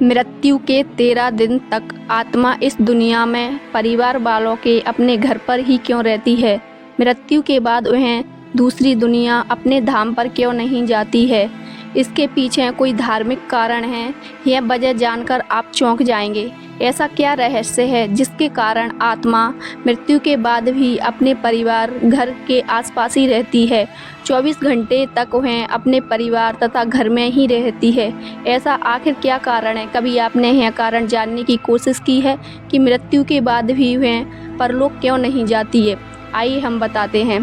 मृत्यु के 13 दिन तक आत्मा इस दुनिया में परिवार वालों के अपने घर पर ही क्यों रहती है? मृत्यु के बाद वह दूसरी दुनिया अपने धाम पर क्यों नहीं जाती है? इसके पीछे कोई धार्मिक कारण है? यह वजह जानकर आप चौंक जाएंगे। ऐसा क्या रहस्य है जिसके कारण आत्मा मृत्यु के बाद भी अपने परिवार घर के आसपास ही रहती है? 24 घंटे तक वह अपने परिवार तथा घर में ही रहती है। ऐसा आखिर क्या कारण है? कभी आपने यह कारण जानने की कोशिश की है कि मृत्यु के बाद भी वह परलोक क्यों नहीं जाती है? आइए हम बताते हैं।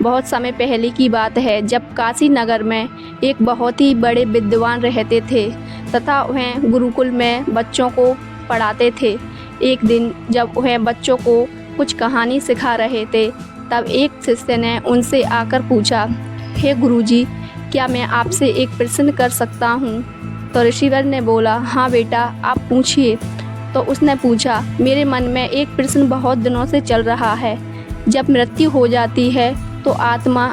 बहुत समय पहले की बात है, जब काशी नगर में एक बहुत ही बड़े विद्वान रहते थे तथा वह गुरुकुल में बच्चों को पढ़ाते थे। एक दिन जब वह बच्चों को कुछ कहानी सिखा रहे थे, तब एक शिष्य ने उनसे आकर पूछा, हे गुरुजी, क्या मैं आपसे एक प्रश्न कर सकता हूँ? तो ऋषिवर ने बोला, हाँ बेटा, आप पूछिए। तो उसने पूछा, मेरे मन में एक प्रश्न बहुत दिनों से चल रहा है। जब मृत्यु हो जाती है तो आत्मा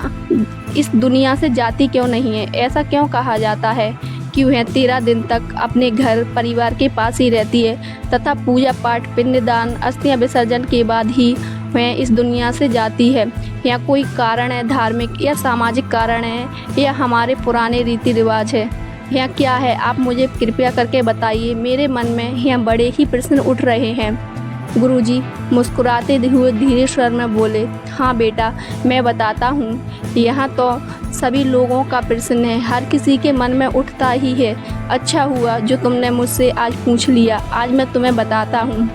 इस दुनिया से जाती क्यों नहीं है? ऐसा क्यों कहा जाता है कि वह 13 दिन तक अपने घर परिवार के पास ही रहती है तथा पूजा पाठ, पिंडदान, अस्थियां विसर्जन के बाद ही वह इस दुनिया से जाती है? या कोई कारण है, धार्मिक या सामाजिक कारण है, या हमारे पुराने रीति रिवाज है, या क्या है? आप मुझे कृपया करके बताइए। मेरे मन में यह बड़े ही प्रश्न उठ रहे हैं। गुरुजी मुस्कुराते हुए धीरे स्वर में बोले, हाँ बेटा, मैं बताता हूँ। यहाँ तो सभी लोगों का प्रश्न है, हर किसी के मन में उठता ही है। अच्छा हुआ जो तुमने मुझसे आज पूछ लिया। आज मैं तुम्हें बताता हूँ।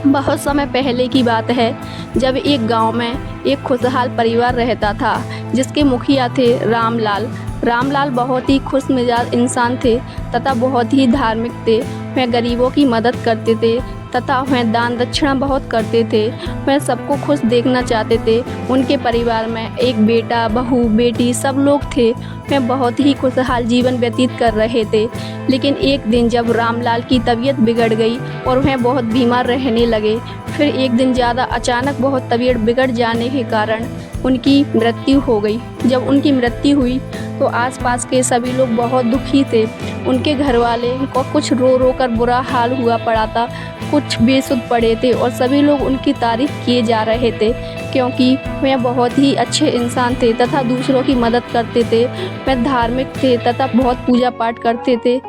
बहुत समय पहले की बात है, जब एक गांव में एक खुशहाल परिवार रहता था, जिसके मुखिया थे रामलाल। रामलाल बहुत ही खुश मिजाज इंसान थे तथा बहुत ही धार्मिक थे। वह गरीबों की मदद करते थे तथा वह दान दक्षिणा बहुत करते थे। वह सबको खुश देखना चाहते थे। उनके परिवार में एक बेटा, बहू, बेटी सब लोग थे। वह बहुत ही खुशहाल जीवन व्यतीत कर रहे थे। लेकिन एक दिन जब रामलाल की तबीयत बिगड़ गई और वह बहुत बीमार रहने लगे, फिर एक दिन ज़्यादा अचानक बहुत तबीयत बिगड़ जाने के कारण उनकी मृत्यु हो गई। जब उनकी मृत्यु हुई तो आसपास के सभी लोग बहुत दुखी थे। उनके घर वाले को कुछ रो रो कर बुरा हाल हुआ पड़ा था, कुछ बेसुध पड़े थे और सभी लोग उनकी तारीफ किए जा रहे थे, क्योंकि वह बहुत ही अच्छे इंसान थे तथा दूसरों की मदद करते थे। वह धार्मिक थे तथा बहुत पूजा पाठ करते थे।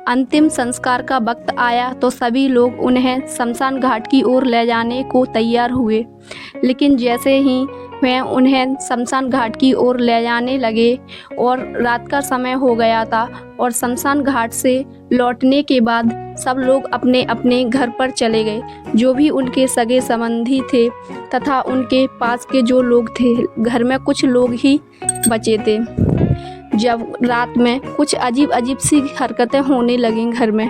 अंतिम संस्कार का वक्त आया तो सभी लोग उन्हें शमशान घाट की ओर ले जाने को तैयार हुए। लेकिन जैसे ही वह उन्हें शमशान घाट की ओर ले जाने लगे और रात का समय हो गया था, और शमशान घाट से लौटने के बाद सब लोग अपने अपने घर पर चले गए। जो भी उनके सगे संबंधी थे तथा उनके पास के जो लोग थे, घर में कुछ लोग ही बचे थे। जब रात में कुछ अजीब अजीब सी हरकतें होने लगीं घर में,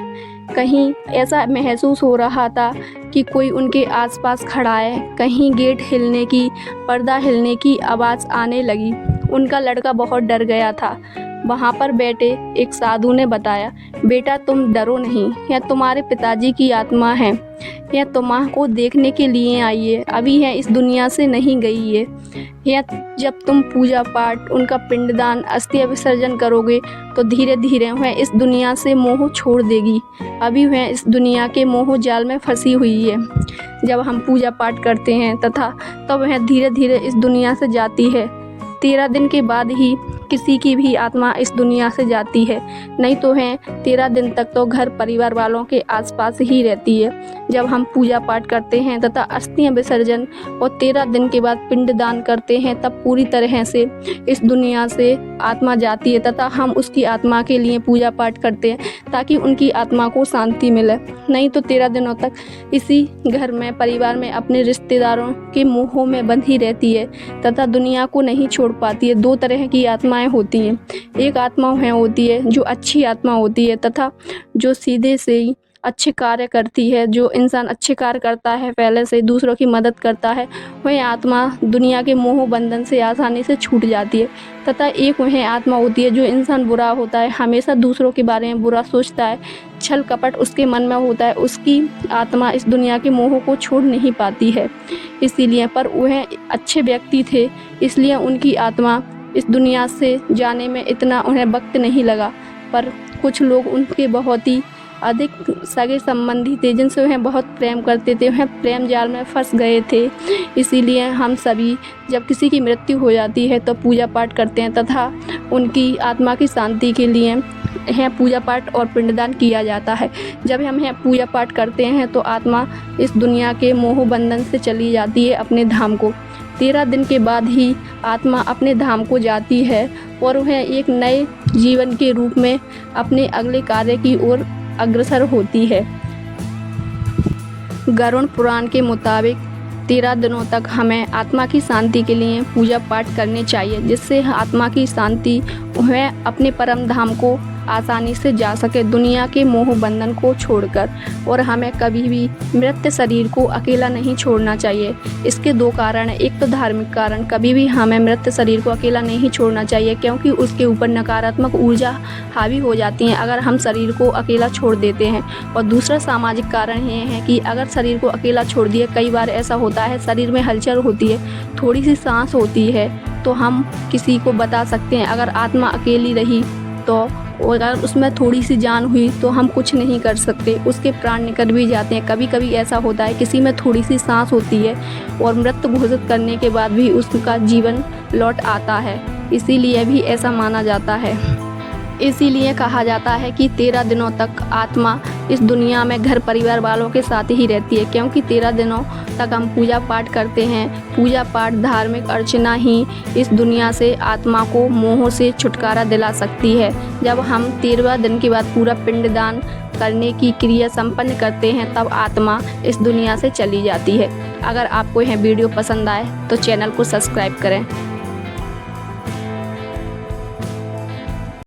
कहीं ऐसा महसूस हो रहा था कि कोई उनके आसपास खड़ा है। कहीं गेट हिलने की, पर्दा हिलने की आवाज़ आने लगी। उनका लड़का बहुत डर गया था। वहाँ पर बैठे एक साधु ने बताया, बेटा तुम डरो नहीं, यह तुम्हारे पिताजी की आत्मा है। यह तुम्हारे देखने के लिए आई है, अभी यह इस दुनिया से नहीं गई है। यह जब तुम पूजा पाठ, उनका पिंडदान, अस्थियां विसर्जन करोगे तो धीरे धीरे वह इस दुनिया से मोह छोड़ देगी। अभी वह इस दुनिया के मोह जाल में फंसी हुई है। जब हम पूजा पाठ करते हैं तथा तब वह धीरे धीरे इस दुनिया से जाती है। 13 दिन के बाद ही किसी की भी आत्मा इस दुनिया से जाती है, नहीं तो है 13 दिन तक तो घर परिवार वालों के आसपास ही रहती है। जब हम पूजा पाठ करते हैं तथा अस्थियां विसर्जन और 13 दिन के बाद पिंडदान करते हैं, तब पूरी तरह से इस दुनिया से आत्मा जाती है तथा हम उसकी आत्मा के लिए पूजा पाठ करते हैं ताकि उनकी आत्मा को शांति मिले। नहीं तो 13 दिनों तक इसी घर में, परिवार में, अपने रिश्तेदारों के मोह में बंधी रहती है तथा दुनिया को नहीं छोड़ पाती है। 2 तरह की आत्माएं होती हैं। एक आत्मा वह होती है जो अच्छी आत्मा होती है तथा जो सीधे से ही अच्छे कार्य करती है। जो इंसान अच्छे कार्य करता है, पहले से दूसरों की मदद करता है, वह आत्मा दुनिया के मोह बंधन से आसानी से छूट जाती है। तथा एक वह आत्मा होती है जो इंसान बुरा होता है, हमेशा दूसरों के बारे में बुरा सोचता है, छल कपट उसके मन में होता है, उसकी आत्मा इस दुनिया के मोह को छोड़ नहीं पाती है। इसीलिए पर वह अच्छे व्यक्ति थे, इसलिए उनकी आत्मा इस दुनिया से जाने में इतना उन्हें वक्त नहीं लगा। पर कुछ लोग उनके बहुत ही अधिक सगे संबंधी थे जिनसे वह बहुत प्रेम करते थे, वह प्रेम जाल में फंस गए थे। इसीलिए हम सभी जब किसी की मृत्यु हो जाती है तो पूजा पाठ करते हैं तथा उनकी आत्मा की शांति के लिए यहाँ पूजा पाठ और पिंडदान किया जाता है। जब हम यहाँ पूजा पाठ करते हैं तो आत्मा इस दुनिया के मोह बंधन से चली जाती है अपने धाम को। 13 दिन के बाद ही आत्मा अपने धाम को जाती है और वह एक नए जीवन के रूप में अपने अगले कार्य की ओर अग्रसर होती है। गरुड़ पुराण के मुताबिक 13 दिनों तक हमें आत्मा की शांति के लिए पूजा पाठ करनी चाहिए, जिससे आत्मा की शांति वह अपने परम धाम को आसानी से जा सके, दुनिया के मोह बंधन को छोड़कर। और हमें कभी भी मृत शरीर को अकेला नहीं छोड़ना चाहिए। इसके 2 कारण हैं। एक तो धार्मिक कारण, कभी भी हमें मृत शरीर को अकेला नहीं छोड़ना चाहिए क्योंकि उसके ऊपर नकारात्मक ऊर्जा हावी हो जाती है अगर हम शरीर को अकेला छोड़ देते हैं। और दूसरा सामाजिक कारण ये है कि अगर शरीर को अकेला छोड़ दिए, कई बार ऐसा होता है शरीर में हलचल होती है, थोड़ी सी सांस होती है तो हम किसी को बता सकते हैं। अगर आत्मा अकेली रही तो अगर उसमें थोड़ी सी जान हुई तो हम कुछ नहीं कर सकते, उसके प्राण निकल भी जाते हैं। कभी कभी ऐसा होता है किसी में थोड़ी सी सांस होती है और मृत्यु घोषित करने के बाद भी उसका जीवन लौट आता है, इसीलिए भी ऐसा माना जाता है। इसीलिए कहा जाता है कि 13 दिनों तक आत्मा इस दुनिया में घर परिवार वालों के साथ ही रहती है, क्योंकि 13 दिनों तक हम पूजा पाठ करते हैं। पूजा पाठ, धार्मिक अर्चना ही इस दुनिया से आत्मा को मोह से छुटकारा दिला सकती है। जब हम 13वें दिन के बाद पूरा पिंडदान करने की क्रिया संपन्न करते हैं तब आत्मा इस दुनिया से चली जाती है। अगर आपको यह वीडियो पसंद आए तो चैनल को सब्सक्राइब करें।